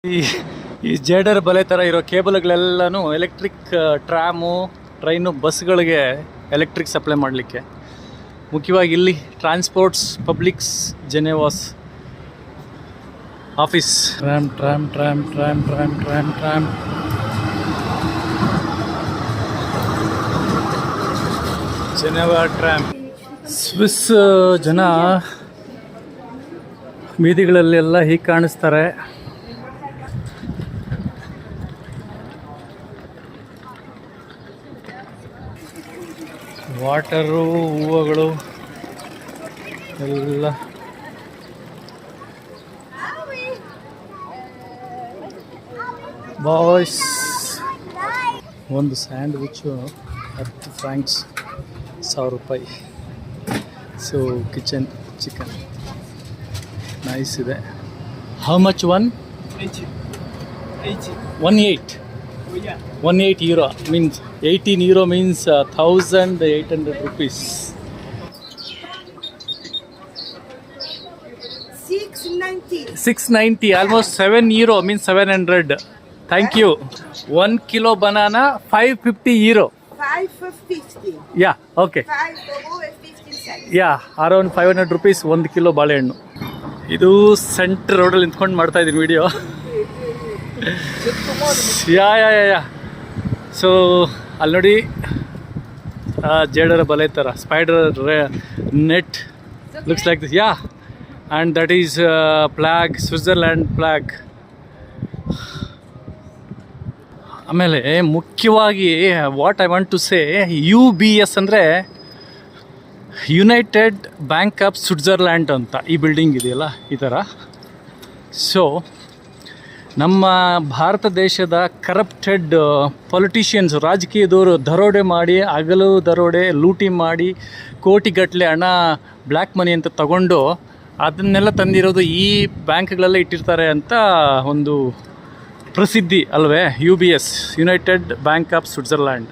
ಈ ಜೇಡರ್ ಬಲೆ ಥರ ಇರೋ ಕೇಬಲ್ಗಳೆಲ್ಲನೂ ಎಲೆಕ್ಟ್ರಿಕ್ ಟ್ರಾಮು, ಟ್ರೈನು, ಬಸ್ಗಳಿಗೆ ಎಲೆಕ್ಟ್ರಿಕ್ ಸಪ್ಲೈ ಮಾಡಲಿಕ್ಕೆ. ಮುಖ್ಯವಾಗಿ ಇಲ್ಲಿ transports publics Genevas office. Tram tram tram tram tram tram tram Geneva tram. Swiss ಜನ ಬೀದಿಗಳಲ್ಲೆಲ್ಲ ಹೀಗೆ ಕಾಣಿಸ್ತಾರೆ. ವಾಟರು, ಹೂವುಗಳು ಎಲ್ಲ. ಬಾಯ್ಸ್, ಒಂದು ಸ್ಯಾಂಡ್ವಿಚ್ಚು 10 ಫ್ರಾಂಕ್ಸ್, 1000 ರೂಪಾಯಿ. ಸೊ ಕಿಚನ್ ಚಿಕನ್ ನೈಸ್ ಇದೆ. How much? 18 euro means 18 euro means 1800 rupees. 690 almost 7 euro means 700. Thank you. 1 kilo banana 550 euro. 550. Yeah, okay. 5.50 cents. Yeah, around 500 rupees 1 kilo ಬಾಳೆಹಣ್ಣು. ಇದು ಸೆಂಟರ್ ರೋಡಲ್ಲಿ ನಿಂತ್ಕೊಂಡು ಮಾಡ್ತಾ ಇದ್ದೀನಿ ವಿಡಿಯೋ. ಯಾ ಸೊ ಅಲ್ಲಿ ನೋಡಿ, ಜೇಡರ ಬಲೆ ಥರ spider net looks like this. Yeah, and that is flag, Switzerland flag. ಆಮೇಲೆ ಮುಖ್ಯವಾಗಿ what I want to say, UBS ಅಂದರೆ ಯುನೈಟೆಡ್ ಬ್ಯಾಂಕ್ ಆಫ್ ಸ್ವಿಟ್ಜರ್ಲ್ಯಾಂಡ್ ಅಂತ ಈ ಬಿಲ್ಡಿಂಗ್ ಇದೆಯಲ್ಲ, ಈ ಥರ. ಸೊ ನಮ್ಮ ಭಾರತ ದೇಶದ ಕರಪ್ಟೆಡ್ ಪೊಲಿಟಿಷಿಯನ್ಸ್, ರಾಜಕೀಯದವರು ದರೋಡೆ ಮಾಡಿ, ಹಗಲು ದರೋಡೆ, ಲೂಟಿ ಮಾಡಿ, ಕೋಟಿಗಟ್ಟಲೆ ಹಣ, ಬ್ಲ್ಯಾಕ್ ಮನಿ ಅಂತ ತಗೊಂಡು ಅದನ್ನೆಲ್ಲ ತಂದಿರೋದು ಈ ಬ್ಯಾಂಕ್ಗಳಲ್ಲೇ ಇಟ್ಟಿರ್ತಾರೆ ಅಂತ ಒಂದು ಪ್ರಸಿದ್ಧಿ ಅಲ್ವೇ? UBS, United Bank of Switzerland.